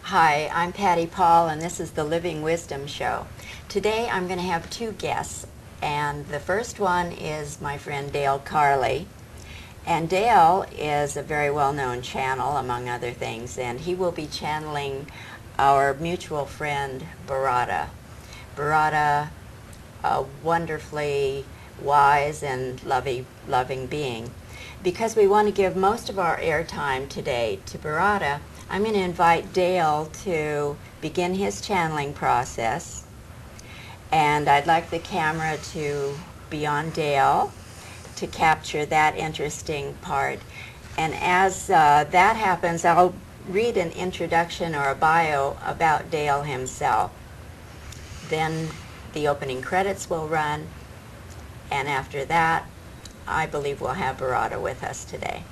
Hi, I'm Patty Paul, and this is the Living Wisdom Show. Today I'm going to have two guests, and the first one is my friend Dale Carley. And Dale is a very well-known channel, among other things, and he will be channeling our mutual friend Baratta. Baratta, a wonderfully wise and loving being. Because we want to give most of our airtime today to Baratta, I'm going to invite Dale to begin his channeling process, and I'd like the camera to be on Dale to capture that interesting part. And as that happens, I'll read an introduction or a bio about Dale himself. Then the opening credits will run, and after that, I believe we'll have Baratta with us today.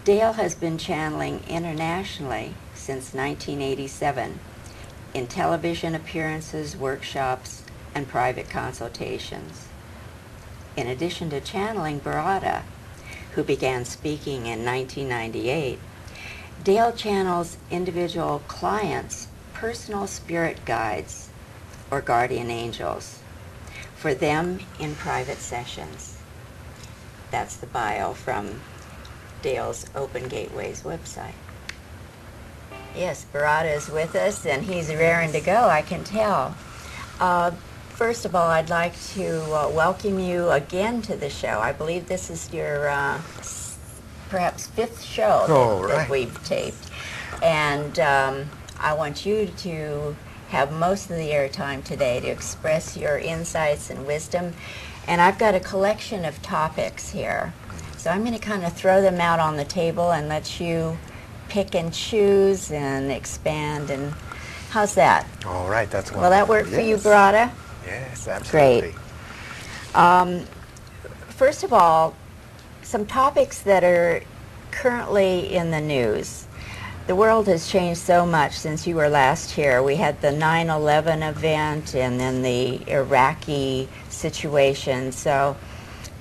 Dale has been channeling internationally since 1987 in television appearances, workshops, and private consultations. In addition to channeling Baratta, who began speaking in 1998, Dale channels individual clients' personal spirit guides or guardian angels for them in private sessions. That's the bio from Dale's Open Gateways website. Yes, Baratta is with us, and he's raring to go, I can tell. First of all, I'd like to welcome you again to the show. I believe this is your perhaps fifth show that we've taped. And I want you to have most of the airtime today to express your insights and wisdom. And I've got a collection of topics here. So I'm going to kind of throw them out on the table and let you pick and choose and expand. And how's that? All right, that's wonderful. Will that work for you, Baratta? Yes, absolutely. Great. First of all, some topics that are currently in the news. The world has changed so much since you were last here. We had the 9/11 event and then the Iraqi situation. So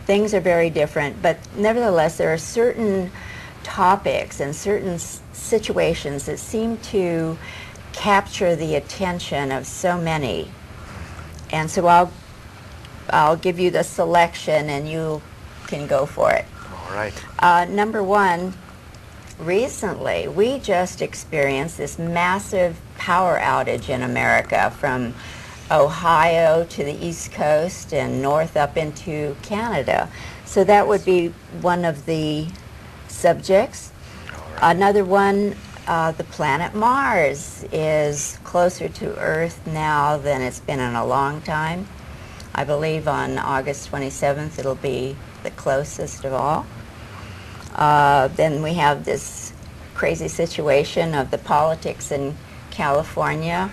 things are very different, but nevertheless, there are certain topics and certain situations that seem to capture the attention of so many. And so I'll give you the selection, and you can go for it. All right. Number one, recently we just experienced this massive power outage in America from Ohio to the East Coast and north up into Canada. So that would be one of the subjects. Right. Another one, the planet Mars is closer to Earth now than it's been in a long time. I believe on August 27th it'll be the closest of all. Then we have this crazy situation of the politics in California.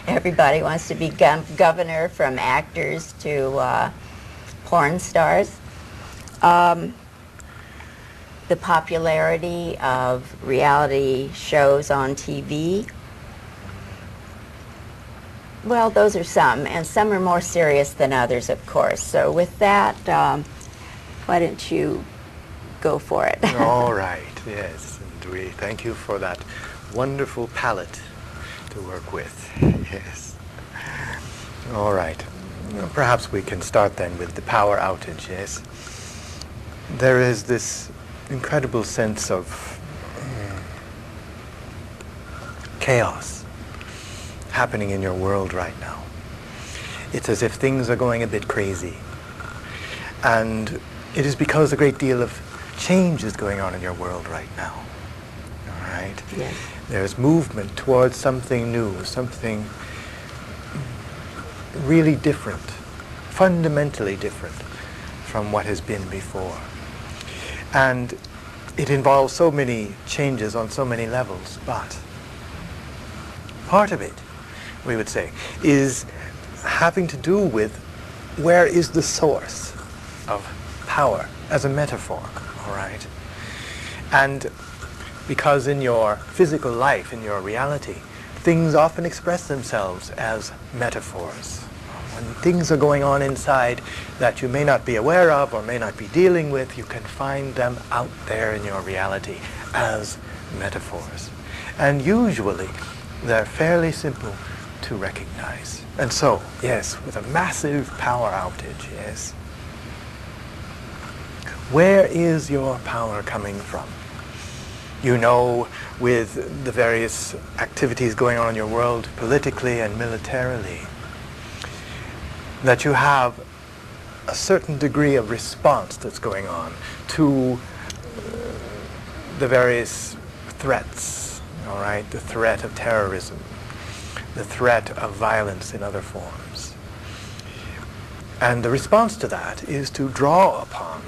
Everybody wants to be governor, from actors to porn stars. The popularity of reality shows on TV. Well, those are some, and some are more serious than others, of course. So with that, why don't you go for it? All right, yes. And we thank you for that wonderful palette to work with. Yes. All right. Perhaps we can start then with the power outage, yes. There is this incredible sense of chaos happening in your world right now. It's as if things are going a bit crazy. And it is because a great deal of change is going on in your world right now. All right? Yes. There's movement towards something new, something really different, fundamentally different from what has been before. And it involves so many changes on so many levels, but part of it, we would say, is having to do with where is the source of power as a metaphor, all right? And because in your physical life, in your reality, things often express themselves as metaphors, When things are going on inside that you may not be aware of or may not be dealing with, you can find them out there in your reality as metaphors. And usually they're fairly simple to recognize. And so, yes, with a massive power outage, yes, where is your power coming from? You know, with the various activities going on in your world, politically and militarily, that you have a certain degree of response that's going on to the various threats, all right? The threat of terrorism, the threat of violence in other forms. And the response to that is to draw upon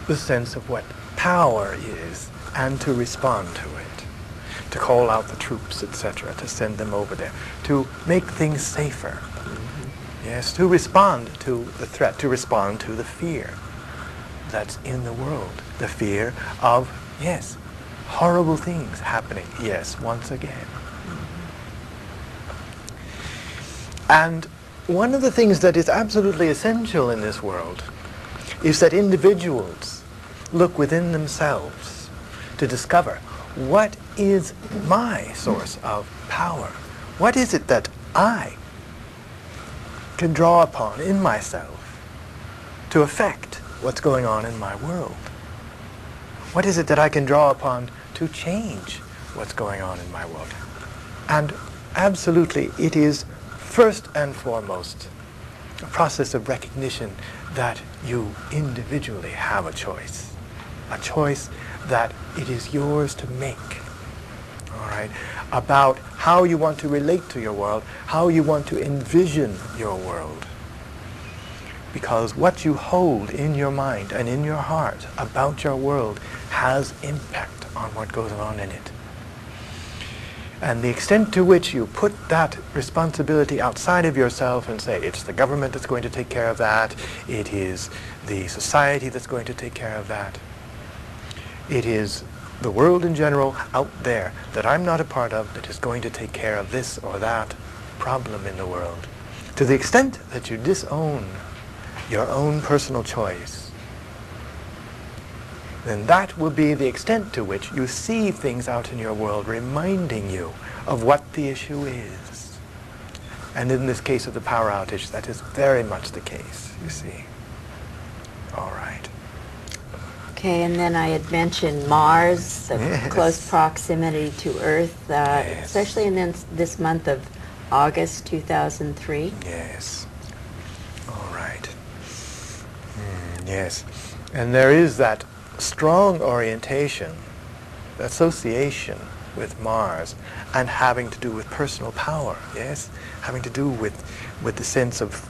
the sense of what power is and to respond to it, to call out the troops, etc., to send them over there, to make things safer. Yes, to respond to the threat, to respond to the fear that's in the world. The fear of, yes, horrible things happening, yes, once again. And one of the things that is absolutely essential in this world is that individuals look within themselves to discover what is my source of power. What is it that I can draw upon in myself to affect what's going on in my world? What is it that I can draw upon to change what's going on in my world? And absolutely, it is first and foremost a process of recognition that you individually have a choice that it is yours to make, all right, about how you want to relate to your world, how you want to envision your world. Because what you hold in your mind and in your heart about your world has impact on what goes on in it. And the extent to which you put that responsibility outside of yourself and say, it's the government that's going to take care of that, it is the society that's going to take care of that, it is the world in general out there that I'm not a part of that is going to take care of this or that problem in the world. To the extent that you disown your own personal choice, then that will be the extent to which you see things out in your world reminding you of what the issue is. And in this case of the power outage, that is very much the case, you see. All right. Okay, and then I had mentioned Mars, the Yes. close proximity to Earth, Yes. especially in this month of August 2003. Yes. All right. Yes. And there is that strong orientation, association with Mars, and having to do with personal power, yes? Having to do with the sense of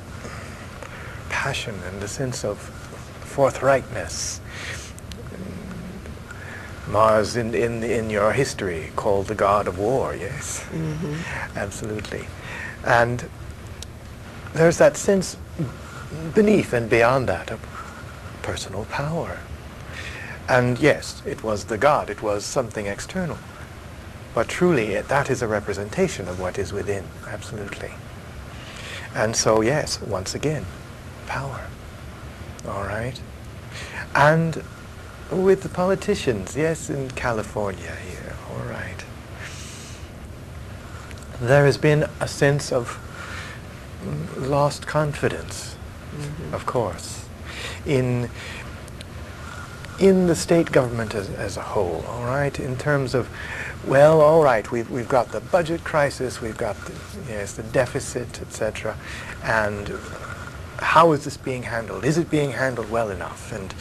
passion and the sense of forthrightness. Mars in your history called the god of war, yes? Mm-hmm. Absolutely. And there's that sense beneath and beyond that of personal power. And yes, it was the god, it was something external. But truly, that is a representation of what is within, absolutely. And so, yes, once again, power. All right? And with the politicians, yes, in California here, all right. There has been a sense of lost confidence, mm-hmm. of course, in the state government as a whole, all right, in terms of, well, all right, we've got the budget crisis, we've got the deficit, etc., and how is this being handled? Is it being handled well enough? And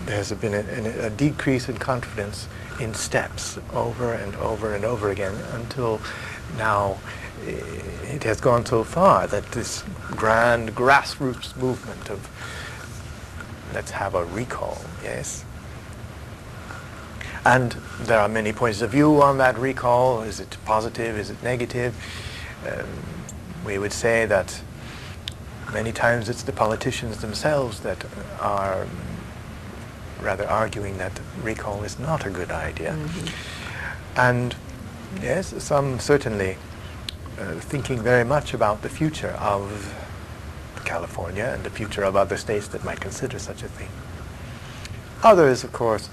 there's been a decrease in confidence in steps over and over and over again until now it has gone so far that this grand grassroots movement of let's have a recall, yes? And there are many points of view on that recall. Is it positive? Is it negative? We would say that many times it's the politicians themselves that are rather arguing that recall is not a good idea. Mm-hmm. And yes, some certainly thinking very much about the future of California and the future of other states that might consider such a thing. Others, of course,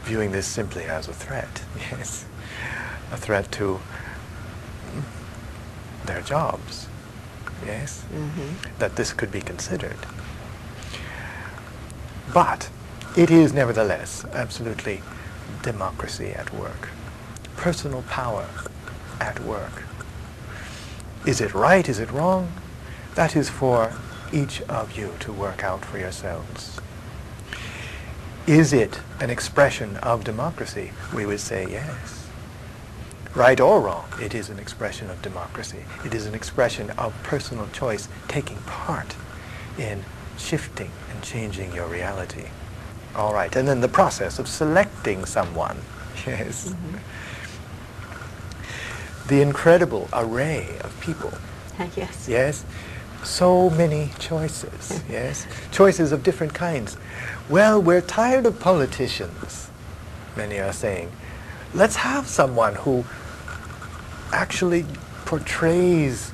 viewing this simply as a threat, yes, a threat to their jobs, yes, that this could be considered. But it is nevertheless absolutely democracy at work, personal power at work. Is it right? Is it wrong? That is for each of you to work out for yourselves. Is it an expression of democracy? We would say yes. Right or wrong, it is an expression of democracy. It is an expression of personal choice, taking part in shifting and changing your reality. All right, and then the process of selecting someone. Yes. The incredible array of people. Yes. Yes. So many choices. Yes. Choices of different kinds. Well, we're tired of politicians, many are saying. Let's have someone who actually portrays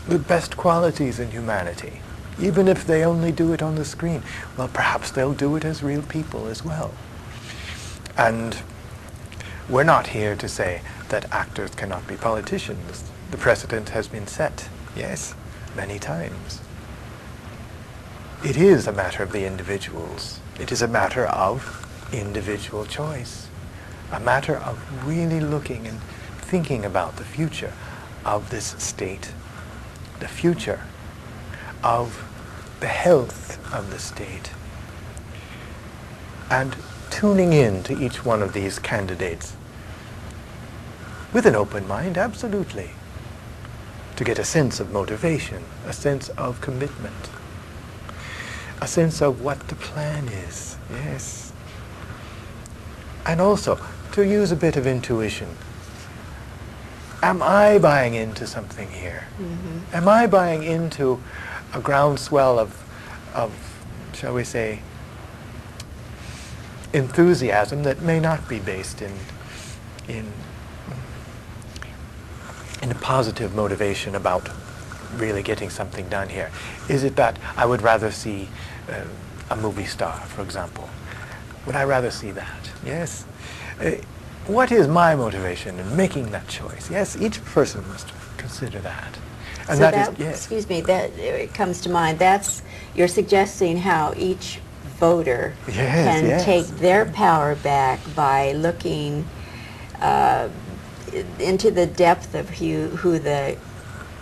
the best qualities in humanity, even if they only do it on the screen. Well, perhaps they'll do it as real people as well. And we're not here to say that actors cannot be politicians. The precedent has been set, yes, many times. It is a matter of the individuals. It is a matter of individual choice, a matter of really looking and thinking about the future of this state, the future of the health of the state, and tuning in to each one of these candidates with an open mind, absolutely, to get a sense of motivation, a sense of commitment, a sense of what the plan is, yes. And also to use a bit of intuition. Am I buying into something here? Am I buying into a groundswell of, shall we say, enthusiasm that may not be based in a positive motivation about really getting something done here? Is it that I would rather see a movie star, for example? Would I rather see that? Yes. What is my motivation in making that choice? Yes, each person must consider that. And so that is, yes. Excuse me, that it comes to mind. That's, you're suggesting how each voter can take their power back by looking into the depth of who the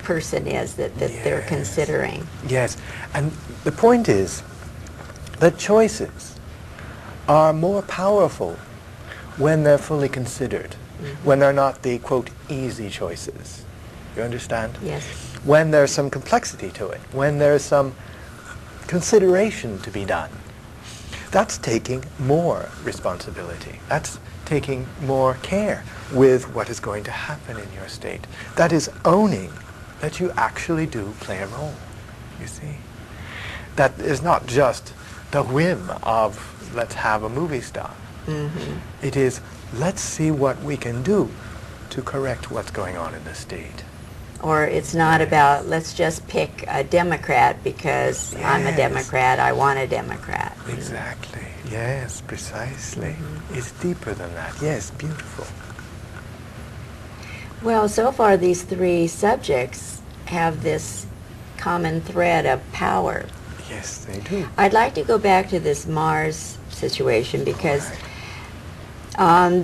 person is that they're considering. Yes, and the point is that choices are more powerful when they're fully considered, when they're not the, quote, easy choices. You understand? Yes. When there's some complexity to it, when there's some consideration to be done. That's taking more responsibility. That's taking more care with what is going to happen in your state. That is owning that you actually do play a role, you see. That is not just the whim of let's have a movie star. It is let's see what we can do to correct what's going on in the state. Or it's not about let's just pick a Democrat because I'm a Democrat, I want a Democrat. Exactly. Yes, precisely. It's deeper than that. Yes, beautiful. Well, so far these three subjects have this common thread of power. Yes, they do. I'd like to go back to this Mars situation because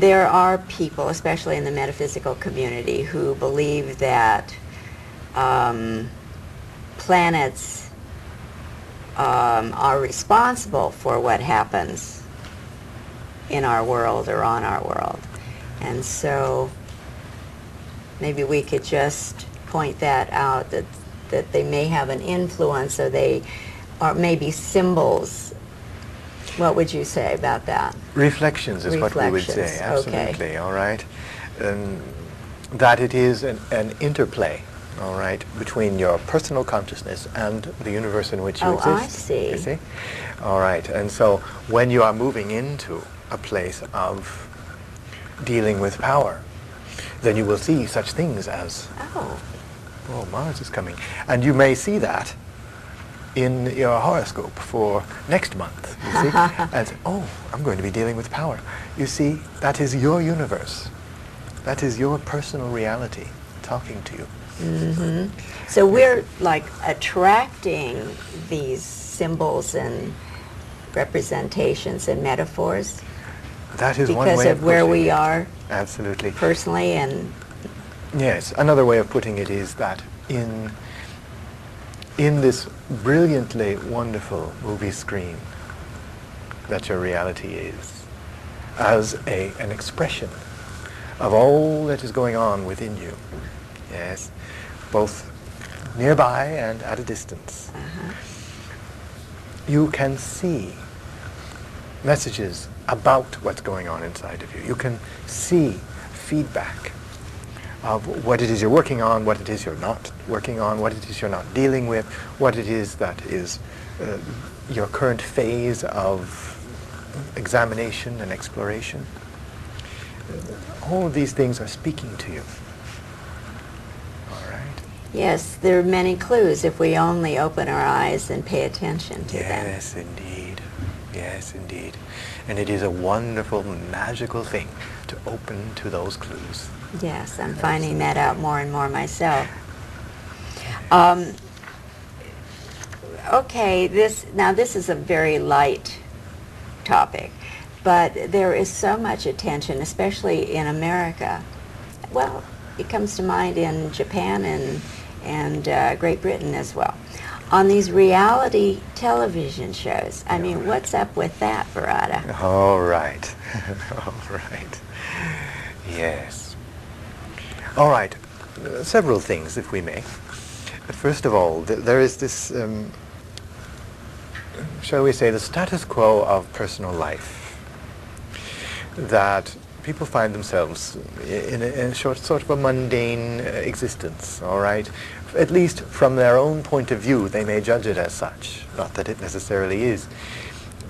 there are people, especially in the metaphysical community, who believe that planets are responsible for what happens in our world or on our world. And so maybe we could just point that out, that they may have an influence, or they are maybe symbols. What would you say about that? Reflections is what we would say, absolutely, okay. All right. That it is an interplay, all right, between your personal consciousness and the universe in which you exist. I see. You see? All right, and so when you are moving into a place of dealing with power, then you will see such things as, Oh. oh, Mars is coming. And you may see that in your horoscope for next month, you see. And say, oh, I'm going to be dealing with power. You see, that is your universe. That is your personal reality talking to you. Mm-hmm. So we're like attracting these symbols and representations and metaphors That is one because way of where putting we it. are Absolutely. personally and Yes, another way of putting it is that in this brilliantly wonderful movie screen that your reality is, as an expression of all that is going on within you, yes, both nearby and at a distance, you can see messages about what's going on inside of you. You can see feedback of what it is you're working on, what it is you're not working on, what it is you're not dealing with, what it is that is your current phase of examination and exploration. All of these things are speaking to you. All right? yes, there are many clues if we only open our eyes and pay attention to them. Yes, indeed. Yes, indeed. And it is a wonderful, magical thing to open to those clues. Yes, I'm finding that out more and more myself. Okay, this is a very light topic, but there is so much attention, especially in America. Well, it comes to mind in Japan and Great Britain as well, on these reality television shows. I mean, what's up with that, Baratta? All right. All right. Yes. All right. Several things, if we may. First of all, there is this, shall we say, the status quo of personal life, that people find themselves in a sort of a mundane existence, all right? At least from their own point of view, they may judge it as such. Not that it necessarily is.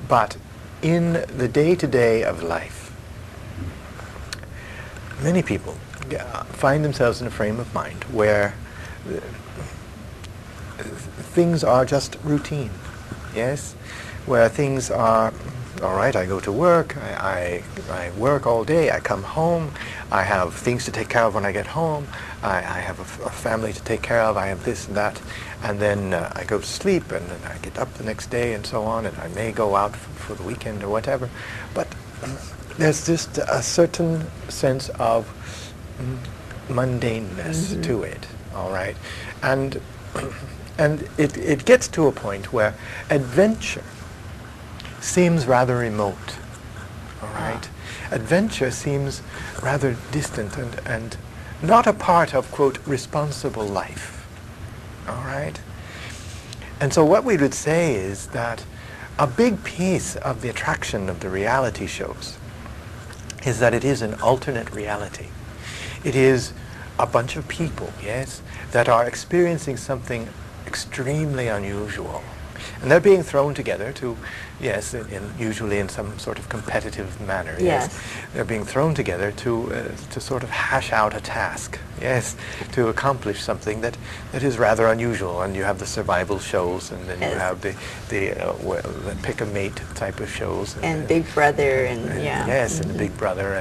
But in the day-to-day of life, many people find themselves in a frame of mind where things are just routine, yes? Where things are, all right, I go to work, I work all day, I come home, I have things to take care of when I get home, I have a family to take care of, I have this and that, and then I go to sleep, and then I get up the next day and so on, and I may go out for the weekend or whatever. But there's just a certain sense of mundaneness to it, all right? And it gets to a point where adventure seems rather remote, all right? Adventure seems rather distant and not a part of, quote, responsible life, all right? And so what we would say is that a big piece of the attraction of the reality shows is that it is an alternate reality. It is a bunch of people, yes, that are experiencing something extremely unusual. And they're being thrown together to, yes, usually in some sort of competitive manner, yes. They're being thrown together to sort of hash out a task, yes, to accomplish something that is rather unusual. And you have the survival shows, and then you have the pick a mate type of shows. And Big Brother, and yeah. Yes, and Big Brother,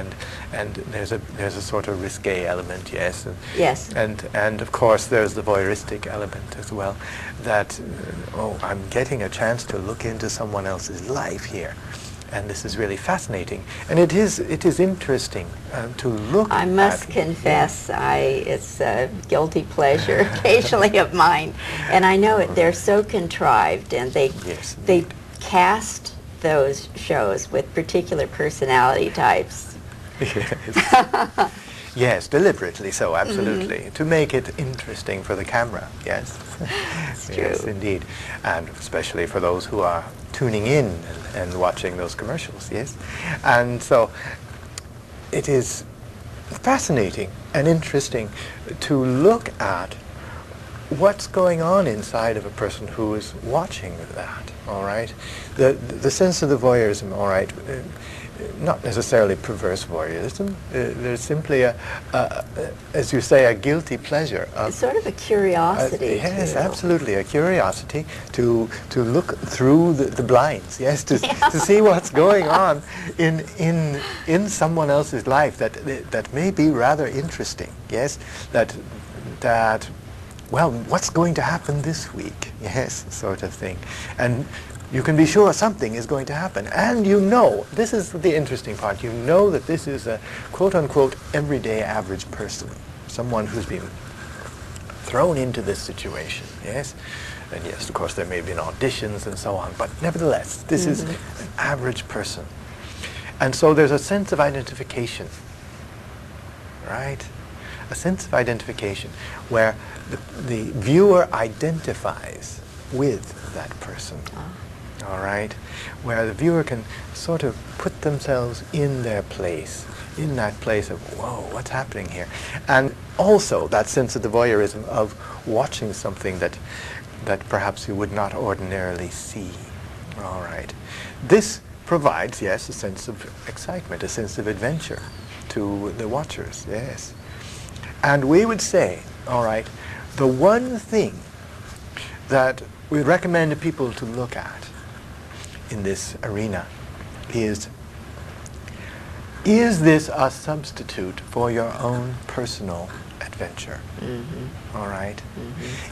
and there's a sort of risque element, yes. Yes. And of course there's the voyeuristic element as well, that, oh, I'm getting a chance to look into someone else's life here. And this is really fascinating. And it is interesting to look at. I must confess, it's a guilty pleasure occasionally of mine. And I know they're so contrived, and they cast those shows with particular personality types. Yes. Yes, deliberately so, absolutely, to make it interesting for the camera, yes. It's true. Yes, indeed. And especially for those who are tuning in and watching those commercials, yes. And so it is fascinating and interesting to look at what's going on inside of a person who is watching that, all right? The sense of the voyeurism, all right, not necessarily perverse voyeurism. There's simply as you say, a guilty pleasure. It's sort of a curiosity. Yes, too. absolutely, a curiosity to look through the blinds, yes, to see what's going on in someone else's life that may be rather interesting, yes, that well, what's going to happen this week, yes, sort of thing, and you can be sure something is going to happen. And you know, this is the interesting part, you know that this is a quote-unquote everyday average person, someone who's been thrown into this situation, yes? And yes, of course, there may have been auditions and so on, but nevertheless, this is an average person. And so there's a sense of identification, right? A sense of identification where the viewer identifies with that person. All right, where the viewer can sort of put themselves in their place, in that place of, whoa, what's happening here? And also that sense of the voyeurism of watching something that perhaps you would not ordinarily see. All right. This provides, yes, a sense of excitement, a sense of adventure to the watchers, yes. And we would say, all right, the one thing that we recommend people to look at in this arena is this a substitute for your own personal adventure? All right?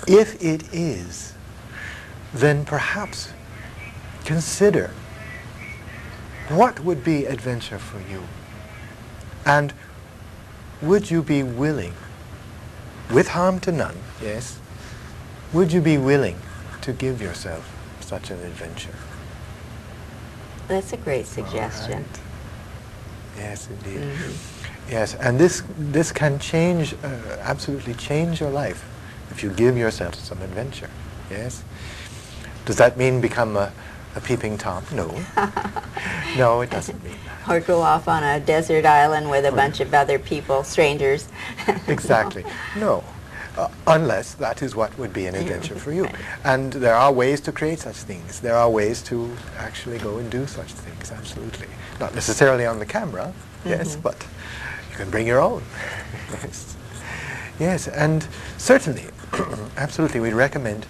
If it is, then perhaps consider what would be adventure for you, and would you be willing, with harm to none, yes, would you be willing to give yourself such an adventure? That's a great suggestion. Right. Yes, indeed. Yes, and this can change, absolutely change your life if you give yourself some adventure. Yes. Does that mean become a peeping Tom? No. No, it doesn't mean that. Or go off on a desert island with a bunch of other people, strangers. Exactly. No. Unless that is what would be an adventure for you. And there are ways to create such things. There are ways to actually go and do such things, absolutely. Not necessarily on the camera, yes, but you can bring your own. Yes. Yes, and certainly, absolutely, we recommend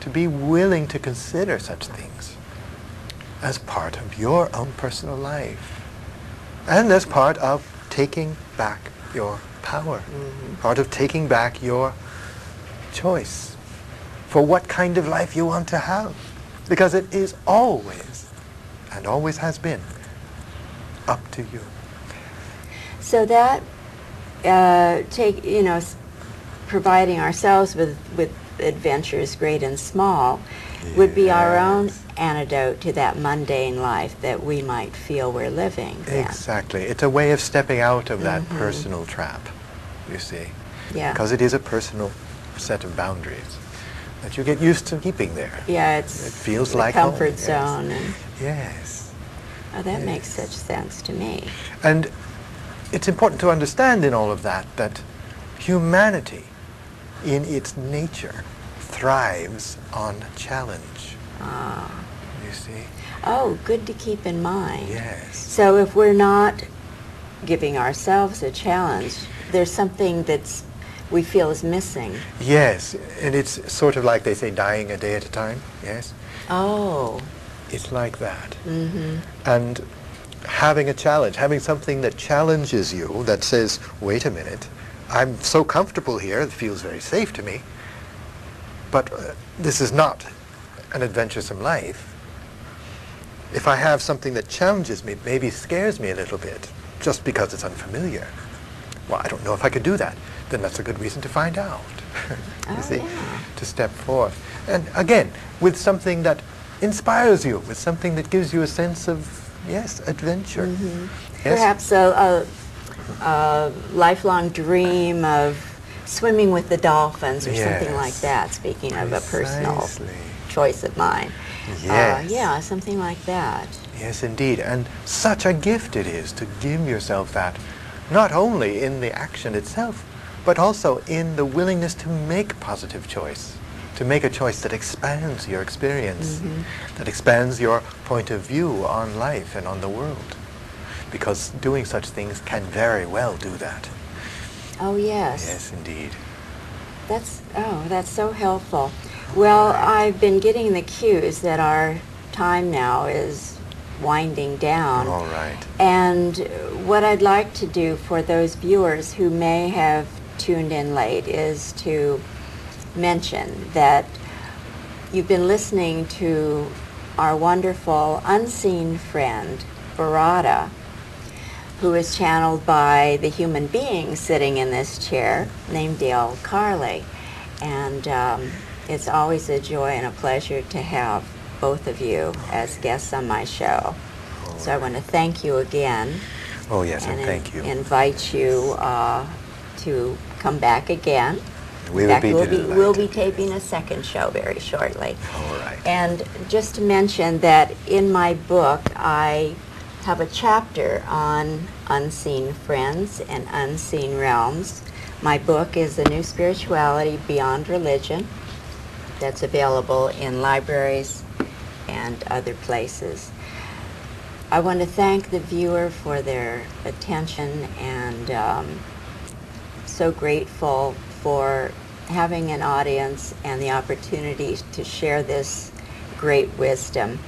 to be willing to consider such things as part of your own personal life and as part of taking back your power, part of taking back your choice for what kind of life you want to have, because it is always, and always has been, up to you. So that providing ourselves with adventures great and small would be our own antidote to that mundane life that we might feel we're living then. Exactly. It's a way of stepping out of that personal trap, you see. Yeah. Because it is a personal set of boundaries that you get used to keeping there. Yeah, it feels the like comfort home. zone. And Yes. oh, that makes such sense to me. And it's important to understand in all of that humanity in its nature thrives on challenge. You see? Oh, good to keep in mind. Yes. So if we're not giving ourselves a challenge, there's something we feel is missing. Yes, and it's sort of like they say, dying a day at a time, yes? Oh. It's like that. And having a challenge, having something that challenges you, that says, wait a minute, I'm so comfortable here, it feels very safe to me, but this is not an adventuresome life. If I have something that challenges me, maybe scares me a little bit, just because it's unfamiliar, well, I don't know if I could do that, then that's a good reason to find out, you see, to step forth. And again, with something that inspires you, with something that gives you a sense of, yes, adventure. Yes? Perhaps a lifelong dream of swimming with the dolphins or something like that, speaking of a personal choice of mine. Yes. Yeah, something like that. Yes, indeed. And such a gift it is to give yourself that, not only in the action itself, but also in the willingness to make positive choice, to make a choice that expands your experience, that expands your point of view on life and on the world. Because doing such things can very well do that. Oh, yes. Yes, indeed. That's so helpful. Well, I've been getting the cues that our time now is winding down. All right. And what I'd like to do for those viewers who may have tuned in late is to mention that you've been listening to our wonderful unseen friend, Baratta, who is channeled by the human being sitting in this chair named Dale Carley. And it's always a joy and a pleasure to have both of you as guests on my show. So I want to thank you again. Oh, yes, and thank you. Invite you to come back again. We In would fact, be delighted. we'll be taping a second show very shortly. All right. And just to mention that in my book, I have a chapter on unseen friends and unseen realms. My book is The New Spirituality Beyond Religion. That's available in libraries and other places. I want to thank the viewer for their attention, and so grateful for having an audience and the opportunity to share this great wisdom.